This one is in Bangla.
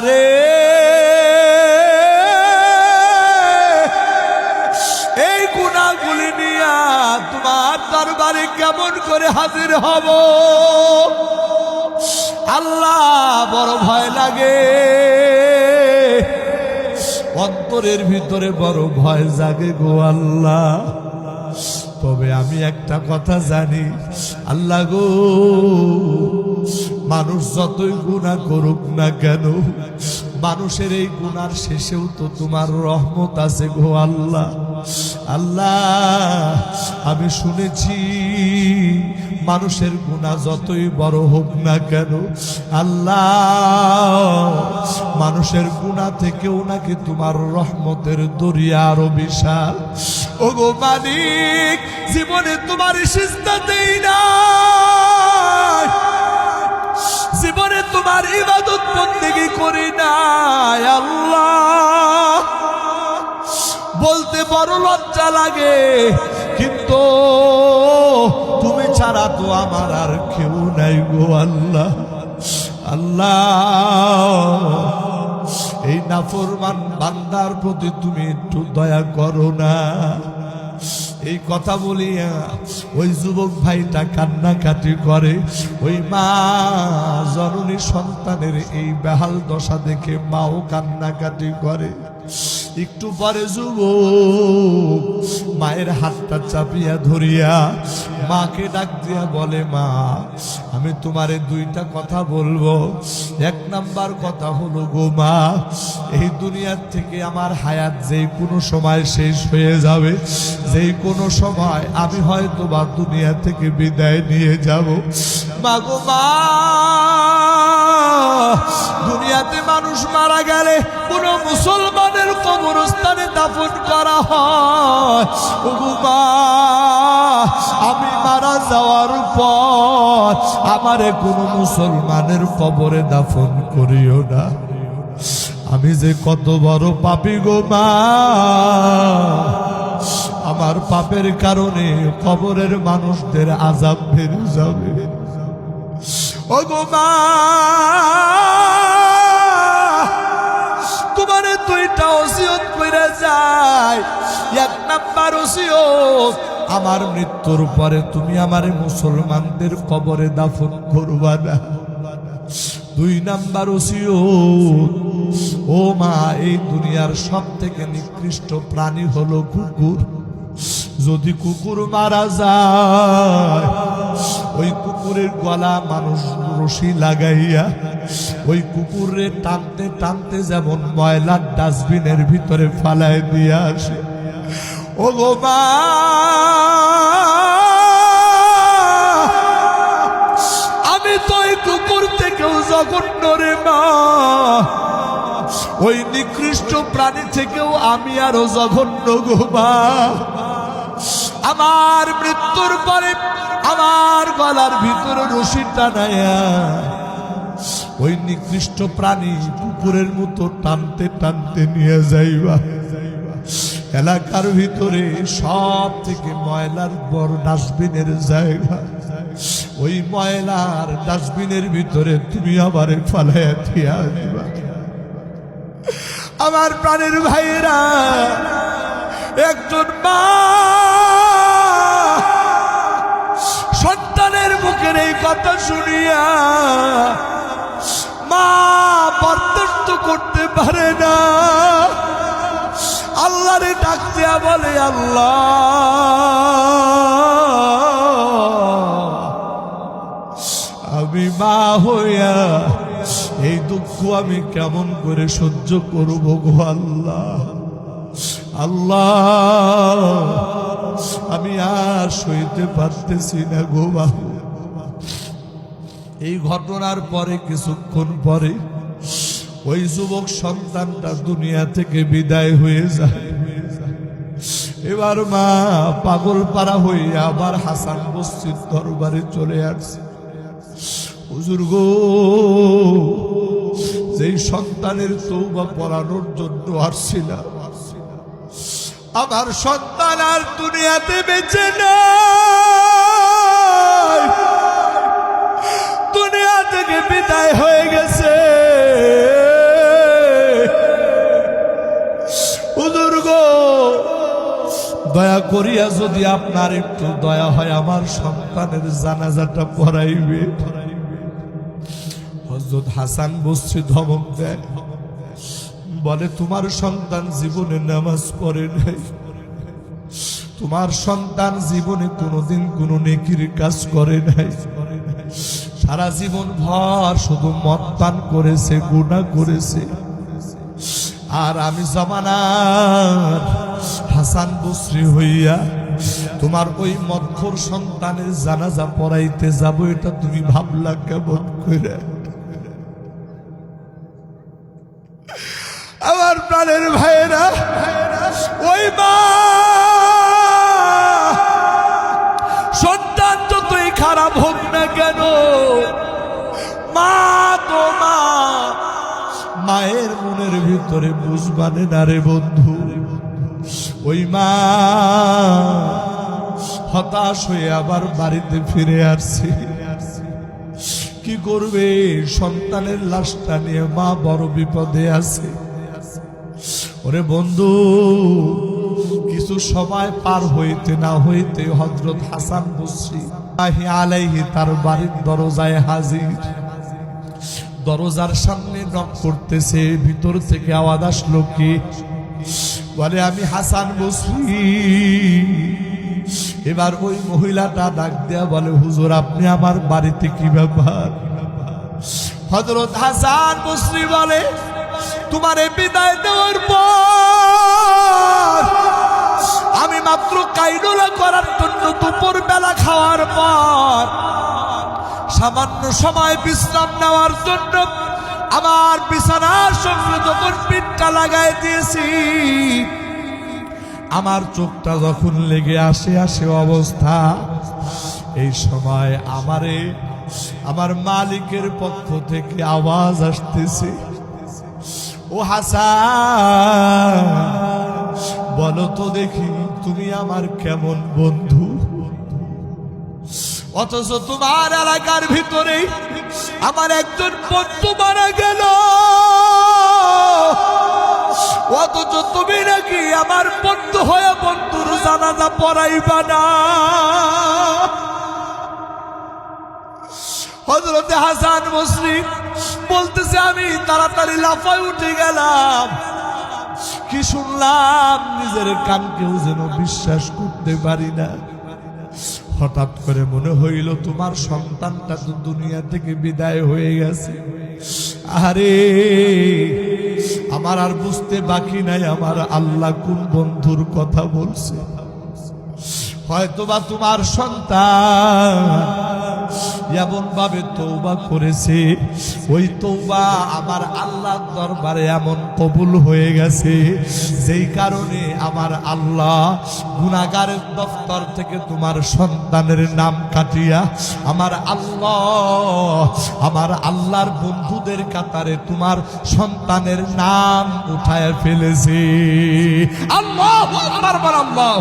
রে এই গুনাহগুলি নিয়া তোমার দরবারে কেমন করে হাজির হব আল্লাহ, বড় ভয় লাগে, অন্তরের ভিতরে বড় ভয় জাগে গো আল্লাহ। তবে আমি একটা কথা জানি আল্লাহ গো, মানুষ যতই গুনাহ করুক না কেন, মানুষের এই গুনার শেষেও তো তোমার রহমত আছে গো আল্লাহ। আল্লাহ আমি শুনেছি মানুষের গুনাহ যতই বড় হোক না কেন আল্লাহ, মানুষের গুনাহ থেকেও নাকি তোমার রহমতের দরিয়া আরো বিশাল। ওগো মালিক, জীবনে তোমার সিজদা দেই না, জীবনে তোমার ইবাদত বন্দেগী করি না আল্লাহ। বলতে বড় লজ্জা লাগে, কিন্তু তুমি ছাড়া তো আমার আর কেউ নাই গো আল্লাহ। আল্লাহ এই নাফরমান বান্দার প্রতি তুমি একটু দয়া করো না। এই কথা বলিয়া ওই যুবক ভাইটা কান্নাকাটি করে। ওই মা জননী সন্তানের এই বেহাল দশা দেখে মাও কান্নাকাটি করে। একটু পরে যুবক মায়ের হাতটা চাপিয়া ধরিয়া মাকে ডাক দিয়া বলে, মা আমি তোমারে দুইটা কথা বলবো। এক নাম্বার কথা হলো গো মা, এই দুনিয়ার থেকে আমার হায়াত যেই কোনো সময় শেষ হয়ে যাবে, যেই কোনো সময় আমি হয়তো বা দুনিয়া থেকে বিদায় নিয়ে যাব। মা গো মা, দুনিয়াতে মানুষ মারা গেলে কোন মুসলমানের কবরস্থানে দাফন করা হয়। ওগো মা, আমি মারা যাওয়ার পর আমারে কোনো মুসলমানের কবরে দাফন করিও না। আমি যে কত বড় পাপী গো মা, আমার পাপের কারণে কবরের মানুষদের আযাব বেড়ে যাবে। ওগো মা, তোমারে দুইটা ওসিয়ত কইরা যায়। এক নাম্বার ওসিয়ত, আমার মৃত্যুর পরে তুমি আমারে মুসলমানদের কবরে দাফন করবা না। দুই নাম্বার ওসিয়ত, ও মা, এই দুনিয়ার সব থেকে নিকৃষ্ট প্রাণী হলো কুকুর। যদি কুকুর মারা যায়, ওই কুকুরের গলা মানুষ রশি লাগাইয়া ওই কুকুরে টানতে টানতে যেমন ময়লার ডাস্টবিনের ভিতরে ফালায় দিয়ে আসে। ও গো মা, আমি তো ওই কুকুর থেকেও জঘন্য রে মা, ওই নিকৃষ্ট প্রাণী থেকেও আমি আরো জঘন্য গো মা। আমার মৃত্যুর পরে আমার গলার ভিতরে রশি টানায়া ওই নিকৃষ্ট প্রাণী কুকুরের মতো টানতে টানতে নিয়ে যাইবা। এলাকার ভিতরে সব থেকে ময়লার বড় ডাস্টবিনের জায়গা, ওই ময়লার ডাস্টবিনের ভিতরে তুমি আমারে ফালাইয়া দিয়া দিবা। আমার প্রাণের ভাইয়েরা, একজন মা সন্তানের মুখের এই কথা শুনিয়া মা বরদাস্ত করতে পারে না, আল্লাহরে ডাক দিয়া বলে, আল্লাহ আমি মা হইয়া এই দুঃখ আমি কেমন করে সহ্য করব গো আল্লাহ। আল্লাহ আমি আর সইতে পারতেছি না গো বাবু। এই ঘটনার পরে কিছুক্ষণ পরে ওই যুবক সন্তানটা দুনিয়া থেকে বিদায় হয়ে যায়। এবার মা পাগল পারা হইয়া আবার হাসান বস্তির দরবারে চলে আসছে। হুজুর গো, যেই সন্তানের তওবা পড়ানোর জন্য আসছিলাম, আমার সন্তান আর দুনিয়াতে বেঁচে নাই, দুনিয়া থেকে বিদায় হয়ে গেছে। দয়া করিয়া যদি আপনার একটু দয়া হয় আমার সন্তানের জানাজাটা পড়াইবে। হযরত হাসান বসরি ধমক দেয়, বলে তোমার সন্তান জীবনে নামাজ পড়ে নাই, তোমার সন্তান জীবনে কোনোদিন কোনো নেকির কাজ করে নাই, সারা জীবন ভর শুধু মদ পান করেছে, গুনাহ করেছে। আর আমি জামানার হাসান বসরি হইয়া তোমার ওই মদখোর সন্তানের জানাজা পড়াইতে যাব, এটা তুমি ভাবলা কেমন করে? আমার প্রাণের ভাইয়েরা, ওই মা সন্তান যতই খারাপ হোক না কেন, মা তো মা, মায়ের মনের ভিতরে বুঝবানে না রে বন্ধু। ওই মা হতাশ হয়ে আবার বাড়িতে ফিরে আসছে। কি করবে? সন্তানের লাশটা নিয়ে মা বড় বিপদে আছে। ওরে বন্ধু, কিছু সময় পার হইতে না হইতে হযরত হাসান বসরি আলাইহি তার বাড়ির দরজায় হাজির। দরজার সামনে নক করতেছে, ভিতর থেকে আওয়াজ আসলো, কি? বলে আমি হাসান বসরি। এবার ওই মহিলাটা ডাক দেয়া বলে, হুজুর আপনি আমার বাড়িতে, কি ব্যাপার? হযরত হাসান বসরি বলে, তোমারে বিদায় দেওয়ার পর আমি মাত্র কাইডোলা করার জন্য দুপুর বেলা খাওয়ার পর সামান্য সময় বিশ্রাম নেওয়ার জন্য আমার বিছানার সঙ্গে যখন পিঠটা লাগাই দিয়েছি, আমার চোখটা যখন লেগে আসে অবস্থা, এই সময় আমার মালিকের পক্ষ থেকে আওয়াজ আসতেছে, ও হাসান, বলো তো দেখি তুমি আমার কেমন বন্ধু? অথচ তোমার এলাকার ভিতরে আমার একজন বন্ধু মারা গেল, অথচ তুমি নাকি আমার বন্ধু হয়ে বন্ধুর জানাজা পড়াইবা না। হযরতে হাসান বসরি বলতেছে, আমি তাড়াতাড়ি লাফায় উঠে গেলাম। কি শুনলাম নিজের কানকেও যেন বিশ্বাস করতে পারি না। হঠাৎ করে মনে হইল তোমার সন্তানটা তো দুনিয়া থেকে বিদায় হয়ে গেছে। আরে আমার আর বুঝতে বাকি নাই আমার আল্লাহ কোন বন্ধুর কথা বলছে। হয়তোবা তোমার সন্তান এমন ভাবে তওবা করেছে, ওই তওবা আমার আল্লাহর দরবারে এমন কবুল হয়ে গেছে, যেই কারণে আমার আল্লাহ গুনাহগারের দফতর থেকে তোমার সন্তানের নাম কাটিয়া আমার আল্লাহর বন্ধুদের কাতারে তোমার সন্তানের নাম উঠায় ফেলেছে। আল্লাহু আকবার, আল্লাহ।